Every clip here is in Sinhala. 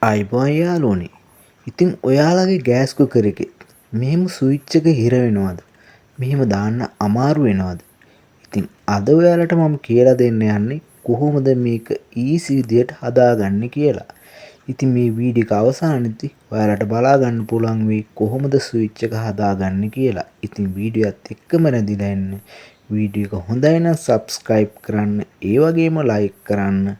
අයිබෝන් යාළුවනේ. ඉතින් ඔයාලගේ ගෑස් කුකර් එකේ මෙහෙම ස්විච් එක හිර වෙනවද? මෙහෙම දාන්න අමාරු වෙනවද? ඉතින් අද ඔයාලට මම කියලා දෙන්න යන්නේ කොහොමද මේක ඊසි විදියට හදාගන්නේ කියලා. ඉතින් මේ වීඩියෝ එක අවසානයේදී ඔයාලට බලා ගන්න පුළුවන් වෙයි කොහොමද ස්විච් එක හදාගන්නේ කියලා. ඉතින් වීඩියෝ එකත් එක්කම රැඳිලා ඉන්න. වීඩියෝ එක හොඳයි නම් subscribe කරන්න, ඒ වගේම like කරන්න,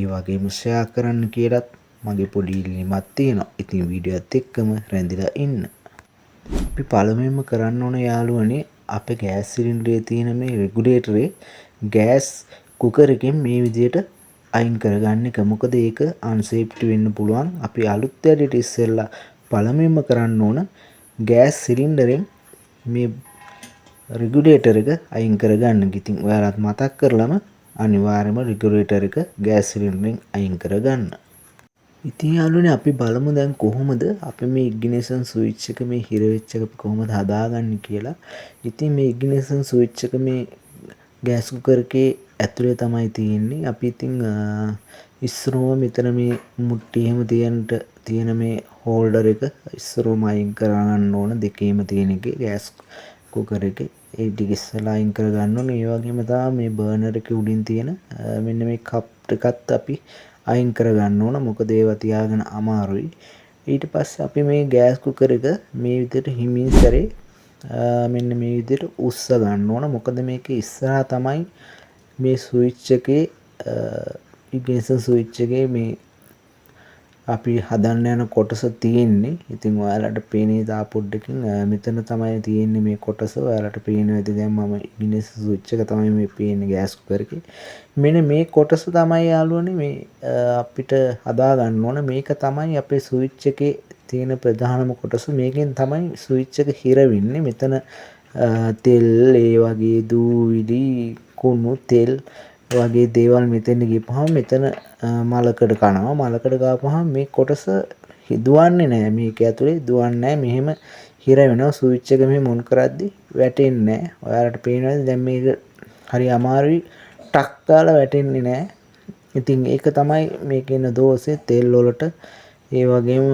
ඒ වගේම share කරන්න කියලාත් මගේ පොඩි ඉල්ලීමක් තියෙනවා. ඉතින් වීඩියෝ එකත් එක්කම රැඳිලා ඉන්න. අපි පළමුවෙන්ම කරන්න ඕන යාළුවනේ අපේ ගෑස් සිලින්ඩරේ තියෙන මේ රෙගුලේටරේ ගෑස් කුකර් එකෙන් මේ විදියට අයින් කරගන්න එක. මොකද ඒක අන්සේෆ්ටි වෙන්න පුළුවන්. අපි අලුත් වැඩේට ඉස්සෙල්ලා පළමුවෙන්ම කරන්න ඕන ගෑස් සිලින්ඩරෙන් මේ රෙගුලේටර් එක අයින් කරගන්න. ඉතින් ඔයාලත් මතක් කරලම අනිවාර්යයෙන්ම රෙගුලේටර් එක ගෑස් සිලින්ඩරෙන් අයින් කරගන්න. ඉතින් යාළුවනේ අපි බලමු දැන් කොහොමද අපි මේ ඉග්නිෂන් ස්විච් එක මේ හිර වෙච්ච එක කොහොමද හදාගන්නේ කියලා. ඉතින් මේ ඉග්නිෂන් ස්විච් එක මේ ගෑස් කුකර් එකේ ඇතුලේ තමයි තියෙන්නේ. අපි ඉතින් ඉස්සරෝම මෙතන මේ මුට්ටි එහෙම තියෙන මේ හෝල්ඩර් එක ඉස්සරෝම අයින් කරගන්න ඕන. දෙකේම තියෙන එකේ ගෑස් කුකර් එකේ ඒ ටික ඉස්සලා අයින් කරගන්න ඕනේ. ඒ වගේම තමයි මේ බර්නර් එකේ උඩින් තියෙන මෙන්න මේ කප් එකත් අපි අයින් කරගන්න ඕන. මොකද ඒවා තියාගෙන අමාරුයි. ඊට පස්සේ අපි මේ ගෑස් කුකර් එක මේ විදිහට හිමින් සැරේ මෙන්න මේ විදිහට උස්ස ගන්න ඕන. මොකද මේකේ ඉස්සරහා තමයි මේ ස්විච් එකේ ඉග්නිෂන් ස්විච් එකේ මේ අපි හදන්න යන කොටස තියෙන්නේ. ඉතින් ඔයාලට පේනේ දා පොඩ්ඩකින් මෙතන තමයි තියෙන්නේ මේ කොටස. ඔයාලට පේනවා ඇති දැන් මම ඉග්නිෂන් ස්විච් එක තමයි මේ පේන්නේ ගෑස් කුකර් එකේ. මෙන්න මේ කොටස තමයි යාළුවනේ මේ අපිට හදා ගන්න ඕන. මේක තමයි අපේ ස්විච් එකේ තියෙන ප්‍රධානම කොටස. මේකෙන් තමයි ස්විච් එක හිර වෙන්නේ. මෙතන තෙල් ඒ වගේ දූවිලි කුණු තෙල් වගේ දේවල් මෙතෙන් ගිහපුවහම මෙතන මලකඩ කනවා. මලකඩ ගාපුවහම මේ කොටස දුවන්නේ නැහැ. මේක ඇතුලේ දුවන්නේ නැහැ. මෙහෙම හිර වෙනවා. ස්විච් එක මෙහෙම ඔන් කරද්දි වැටෙන්නේ නැහැ. ඔයාලට පේනවද දැන් මේක හරි අමාරුයි. ටක් ගාලා වැටෙන්නේ නැහැ. ඉතින් ඒක තමයි මේකේ ඉන්න දෝෂේ. තෙල් වලට ඒ වගේම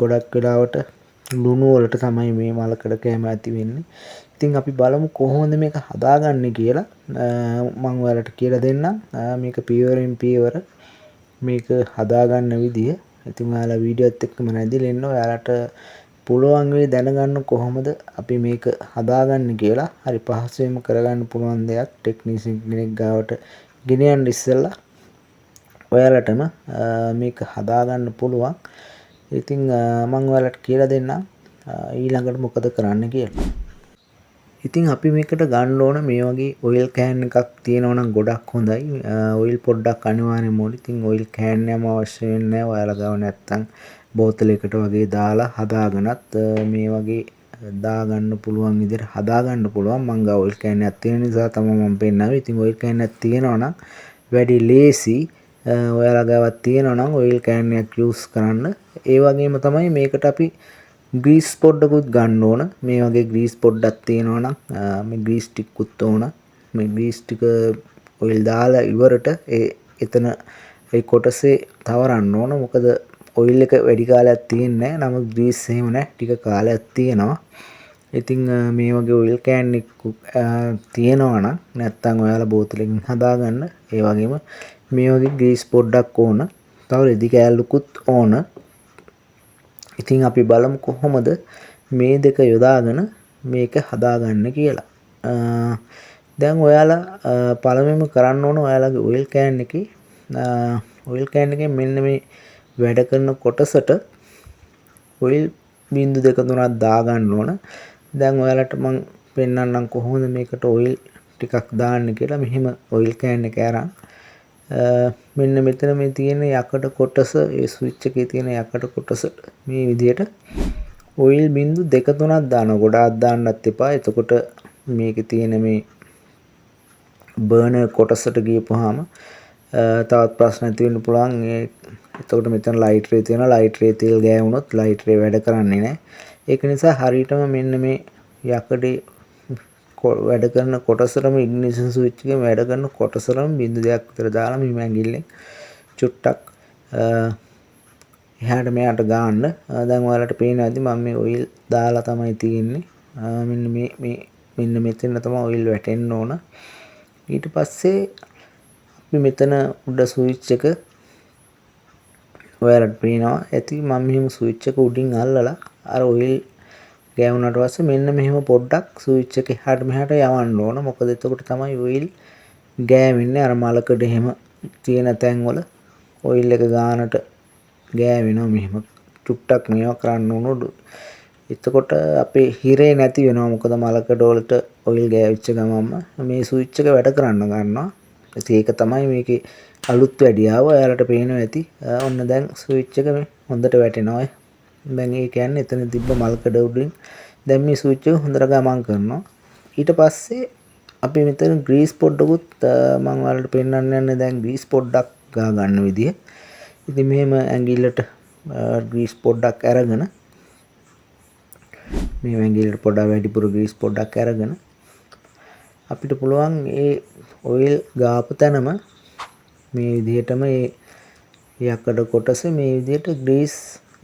ගොඩක් වෙලාවට ලුණු වලට තමයි මේ මලකඩ කැම ඇති වෙන්නේ. ඉතින් අපි බලමු කොහොමද මේක හදාගන්නේ කියලා. මම ඔයාලට කියලා දෙන්නම්. මේක පියවරෙන් පියවර මේක හදාගන්න විදිය. ඉතින් ඔයාලා වීඩියෝ එකත් එක්කම නැදිලා ඉන්න. ඔයාලට පුළුවන් වෙයි දැනගන්න කොහොමද අපි මේක හදාගන්නේ කියලා. හරි පහසුවෙන්ම කරගන්න පුළුවන් දෙයක්. ටෙක්නීෂියන් කෙනෙක් ගාවට ගෙනියන්න ඉස්සෙල්ලා ඔයාලටම මේක හදාගන්න පුළුවන්. ඉතින් මම ඔයාලට කියලා දෙන්නම් ඊළඟට මොකද කරන්න කියලා. ඉතින් අපි මේකට ගන්න ඕන මේ වගේ ඔයිල් කෑන් එකක් තියෙනවා නම් ගොඩක් හොඳයි. ඔයිල් පොඩ්ඩක් අනිවාර්යයෙන්ම ඕනේ. ඉතින් ඔයිල් කෑන් එකම අවශ්‍ය වෙන්නේ නැහැ. ඔයාලා ගාව නැත්තම් බෝතලයකට වගේ දාලා හදාගෙනත් මේ වගේ දාගන්න පුළුවන් විදිහට හදාගන්න පුළුවන්. මං ගාව ඔයිල් කෑන් එකක් තියෙන නිසා තමයි මම පෙන්නන්නේ. ඉතින් ඔයිල් කෑන් එකක් තියෙනවා නම් වැඩි ලේසි. ඔයාලා ගාවක් තියෙනවා නම් ඔයිල් කෑන් එකක් යූස් කරන්න. ඒ වගේම තමයි මේකට අපි ග්‍රීස් පොඩ්ඩකුත් ගන්න ඕන. මේ වගේ ග්‍රීස් පොඩ්ඩක් තියෙනවා නම් මේ ග්‍රීස් ටිකකුත් ඕන. මේ ග්‍රීස් ටික ඔයිල් දාලා ඉවරට එතන ඒ කොටසේ තවරන්න ඕන. මොකද ඔයිල් එක වැඩි කාලයක් තියෙන්නේ නැහැ. නමුත් ග්‍රීස් එහෙම නැහැ. ටික කාලයක් තියෙනවා. ඉතින් මේ වගේ ඔයිල් කෑන් එක තියෙනවා නම් නැත්තම් ඔයාලා බෝතලකින් හදාගන්න. ඒ වගේම මේ වගේ ග්‍රීස් පොඩ්ඩක් ඕන. තව රෙදි කෑල්ලකුත් ඕන. ඉතින් අපි බලමු කොහොමද මේ දෙක යොදාගෙන මේක හදාගන්න කියලා. දැන් ඔයාලා පළමුවෙන්ම කරන්න ඕන ඔයාලගේ ඔයිල් කෑන් එකේ මෙන්න මේ වැඩ කරන කොටසට ඔයිල් බිංදු 2 3ක් දාගන්න ඕන. දැන් ඔයාලට මම පෙන්නන්නම් කොහොමද මේකට ඔයිල් ටිකක් දාන්න කියලා. මෙහෙම ඔයිල් කෑන් එක අරන් මෙන්න මෙතන මේ තියෙන යකඩ කොටස ඒ ස්විච් එකේ තියෙන යකඩ කොටස මේ විදියට ඔයිල් බිංදු 2 3ක් දානවා. ගොඩාක් දාන්නත් එපා. එතකොට මේකේ තියෙන මේ බර්නර් කොටසට ගියපුවාම තවත් ප්‍රශ්න ඇති වෙන්න පුළුවන්. එතකොට මෙතන ලයිටරේ තියෙනවා. ලයිටරේ තෙල් ගෑවුනොත් ලයිටරේ වැඩ කරන්නේ නැහැ. ඒක නිසා හරියටම මෙන්න මේ යකඩේ වැඩ කරන කොටසටම ඉග්නිෂන් ස්විච් එකේ වැඩ කරන කොටසටම බිංදු 2ක් විතර දාලා මේ ඇඟිල්ලෙන් චුට්ටක් එහාට මෙහාට ගාන්න. දැන් ඔයාලට පේනවා ඇති මම මේ ඔයිල් දාලා තමයි තියෙන්නේ. මෙන්න මෙතන තමයි ඔයිල් වැටෙන්න ඕන. ඊට පස්සේ අපි මෙතන උඩ ස්විච් එක ඔයාලට පේනවා ඇති මම මෙහෙම ස්විච් එක උඩින් අල්ලලා අර ඔයිල් ගෑවුනට පස්සේ මෙන්න මෙහෙම පොඩ්ඩක් ස්විච් එක එහාට මෙහාට යවන්න ඕන. මොකද එතකොට තමයි ඔයිල් ගෑවෙන්නේ. අර මලකඩ එහෙම තියෙන තැන්වල ඔයිල් එක ගානට ගෑවෙනවා. මෙහෙම චුට්ටක් මේවා කරන්න ඕන. එතකොට අපේ හිරේ නැති වෙනවා. මොකද මලකඩ වලට ඔයිල් ගෑවිච්ච ගමන්ම මේ ස්විච් එක වැඩ කරන්න ගන්නවා. ඉතින් ඒක තමයි මේකේ අලුත් වැඩියාව. ඔයාලට පේනවා ඇති. ඔන්න දැන් ස්විච් එක මේ හොඳට වැටෙනවා. දැන් ඒ කියන්නේ එතන තිබ්බ මල්කඩ උඩින් දැන් මේ ස්විච් එක හොඳට ගමන් කරනවා. ඊට පස්සේ අපි මෙතන ග්‍රීස් පොඩ්ඩකුත් මම ඔයාලට පෙන්නන්න යන්නේ දැන් ග්‍රීස් පොඩ්ඩක් ගා ගන්න විදිය. ඉතින් මෙහෙම ඇඟිල්ලට ග්‍රීස් පොඩ්ඩක් අරගෙන මේ ඇඟිල්ලට පොඩ්ඩක් වැඩිපුර ග්‍රීස් පොඩ්ඩක් අරගෙන අපිට පුළුවන් ඒ ඔයිල් ගාපු තැනම මේ විදිහටම ඒ යකඩ කොටස මේ විදිහට ග්‍රීස්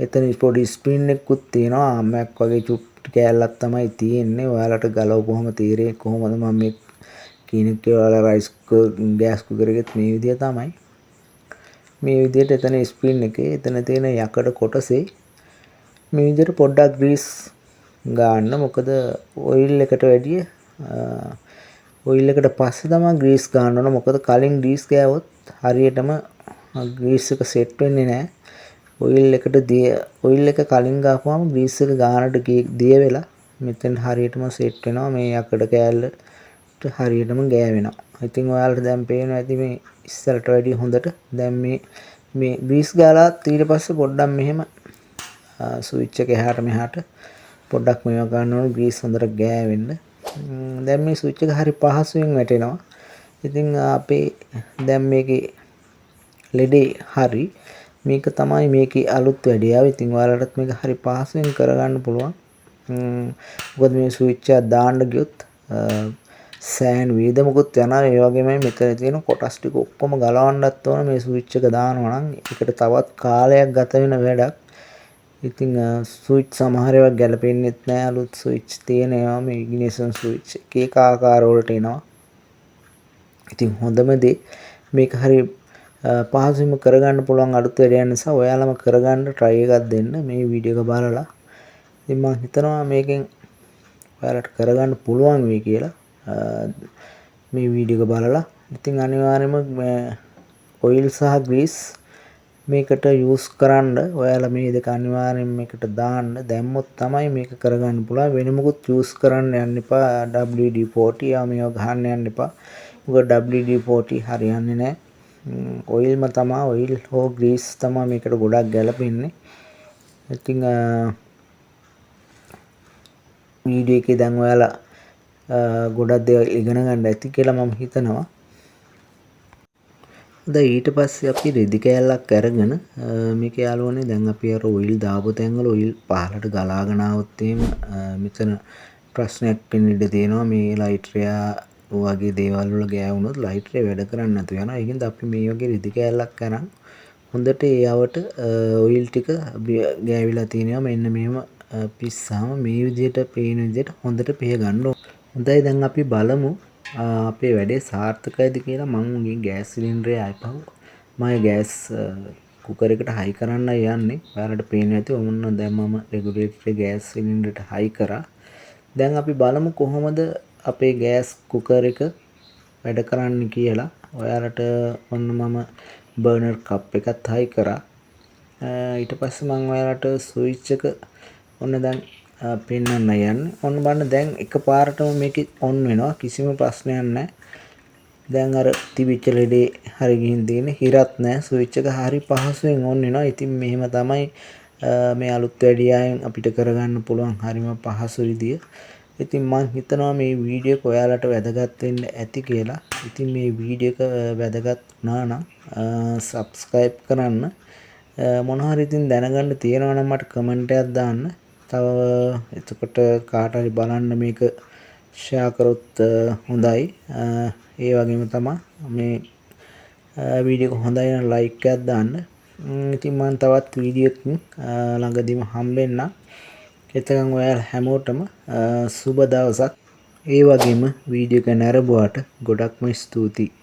එතන පොඩි ස්ප්‍රින් එකකුත් තියෙනවා. ආම්මයක් වගේ චුට්ටි කෑල්ලක් තමයි තියෙන්නේ. ඔයාලට ගලවපුවම තීරේ කොහොමද මම මේ කීනික් ඔයාලා රයිස් ගෑස් කුකර් එකෙත් මේ විදිහ තමයි. මේ විදිහට එතන ස්ප්‍රින් එකේ එතන තියෙන යකඩ කොටසේ මේ විදිහට පොඩ්ඩක් ග්‍රීස් ගන්න. මොකද ඔයිල් එකට වැඩිය ඔයිල් එකට පස්සේ තමයි ග්‍රීස් ගන්න ඕන. මොකද කලින් ග්‍රීස් ගෑවොත් හරියටම ග්‍රීස් එක සෙට් වෙන්නේ නැහැ. ඔයිල් එක කලින් ගාපුවාම ග්‍රීස් එක ගානට දිය වෙලා මෙතෙන් හරියටම සෙට් වෙනවා. මේ යකඩ කෑල්ලට හරියටම ගෑවෙනවා. ඉතින් ඔයාලට දැන් පේනවා ඇති මේ ඉස්සරට වැඩිය හොඳට. දැන් මේ ග්‍රීස් ගාලා ඊට පස්සේ පොඩ්ඩක් මෙහෙම ස්විච් එක එහාට මෙහාට පොඩ්ඩක් මේවා ගන්න ඕන ග්‍රීස් හොඳට ගෑවෙන්න. දැන් මේ ස්විච් එක හරි පහසුවෙන් වැටෙනවා. ඉතින් අපේ දැන් මේකේ ලෙඩේ හරි මේක තමයි මේකේ අලුත් වැඩියාව. ඉතින් ඔයාලටත් මේක හරි පහසුවෙන් කරගන්න පුළුවන්. මොකද මේ ස්විච් එක දාන්න ගියොත් සෑන් වේදමකුත් යනවා. ඒ වගේම මෙතන තියෙන කොටස් ටික ඔක්කොම ගලවන්නත් ඕන මේ ස්විච් එක දානවා නම්. ඒකට තවත් කාලයක් ගත වෙන වැඩක්. ඉතින් ස්විච් සමහර ඒවා ගැලපෙන්නෙත් නැහැ. අලුත් ස්විච් තියෙන ඒවා මේ ඉග්නිෂන් ස්විච් එක ආකාර වලට එනවා. ඉතින් හොඳම දේ මේක හරි පහසුවෙන්ම කරගන්න පුළුවන් අලුත් වැඩයක් නිසා ඔයාලම කරගන්න try එකක් දෙන්න මේ වීඩියෝ එක බලලා. ඉතින් මම හිතනවා මේකෙන් ඔයාලට කරගන්න පුළුවන් වෙයි කියලා මේ වීඩියෝ එක බලලා. ඉතින් අනිවාර්යයෙන්ම ඔයිල් සහ ග්‍රීස් මේකට යූස් කරන්න ඔයාලා මේ දෙක අනිවාර්යයෙන් මේකට දාන්න. දැම්මොත් තමයි මේක කරගන්න පුළුවන්. වෙන මොකුත් යූස් කරන්න යන්න එපා. WD-40 මේවා ගහන්න යන්න එපා. මොකද WD-40 හරියන්නේ නැහැ. ඔයිල්ම තමයි ඔයිල් හෝ ග්‍රීස් තමයි මේකට ගොඩක් ගැලපෙන්නේ. ඉතින් වීඩියෝ එකේ දැන් ඔයාලා ගොඩක් දේවල් ඉගෙන ගන්න ඇති කියලා මම හිතනවා. දැන් ඊට පස්සේ අපි රෙදි කෑල්ලක් අරගෙන මේක යාළුවනේ දැන් අපි අර ඔයිල් දාපු තැන්වල ඔයිල් පහලට ගලාගෙන ආවොත් මෙතන ප්‍රශ්නයක් වෙන්න ඉඩ තියෙනවා. මේ ලයිටරය වගේ දේවල් වල ගෑවුනොත් ලයිටරේ වැඩ කරන්නේ නැතු වෙනවා. ඒකින්ද අපි මේ වගේ රෙදි කෑල්ලක් අරන් හොඳට ඒවට ඔයිල් ටික ගෑවිලා තියෙනවා. මෙන්න මෙහෙම පිස්සාම මේ විදිහට පේන විදිහට හොඳට පිහ ගන්න ඕන. හොඳයි දැන් අපි බලමු අපේ වැඩේ සාර්ථකයිද කියලා. මම මේ ගෑස් සිලින්ඩරය ආයිපහු මම ගෑස් කුකර් එකට හයි කරන්න යන්නේ. ඔයාලට පේන්න ඇති ඔන්න දැන් මම රෙගුලේටරේ ගෑස් සිලින්ඩරයට හයි කරා. දැන් අපි බලමු කොහොමද අපේ ගෑස් කුකර් එක වැඩ කරන්නේ කියලා. ඔයාලට ඔන්න මම බර්නර් කප් එකත් හයි කරා. ඊට පස්සේ මම ඔයාලට ස්විච් එක ඔන්න දැන් පෙන්වන්න යන්නේ. ඔන්න බලන්න දැන් එකපාරටම මේක ඔන් වෙනවා. කිසිම ප්‍රශ්නයක් නැහැ. දැන් අර තිබිච්ච ලෙඩේ හරි ගිහින් තියෙන්නේ. හිරත් නැහැ. ස්විච් එක හරි පහසුවෙන් ඔන් වෙනවා. ඉතින් මෙහෙම තමයි මේ අලුත් වැඩියාවෙන් අපිට කරගන්න පුළුවන් හරිම පහසු විදිය. ඉතින් මම හිතනවා මේ වීඩියෝ එක ඔයාලට වැදගත් වෙන්න ඇති කියලා. ඉතින් මේ වීඩියෝ එක වැදගත් වුණා නම් subscribe කරන්න. මොන හරි ඉතින් දැනගන්න තියෙනවා නම් මට කමෙන්ට් එකක් දාන්න. තව එතකොට කාට හරි බලන්න මේක ෂෙයා කරොත් හොඳයි. ඒ වගේම තමයි මේ වීඩියෝ එක හොඳයි නම් ලයික් එකක් දාන්න. ඉතින් මම තවත් වීඩියෝ එකකින් ළඟදීම හම්බෙන්නම්. එතකන් ඔයාලා හැමෝටම සුබ දවසක්. ඒ වගේම වීඩියෝ එක නැරඹුවාට ගොඩක්ම ස්තුතියි.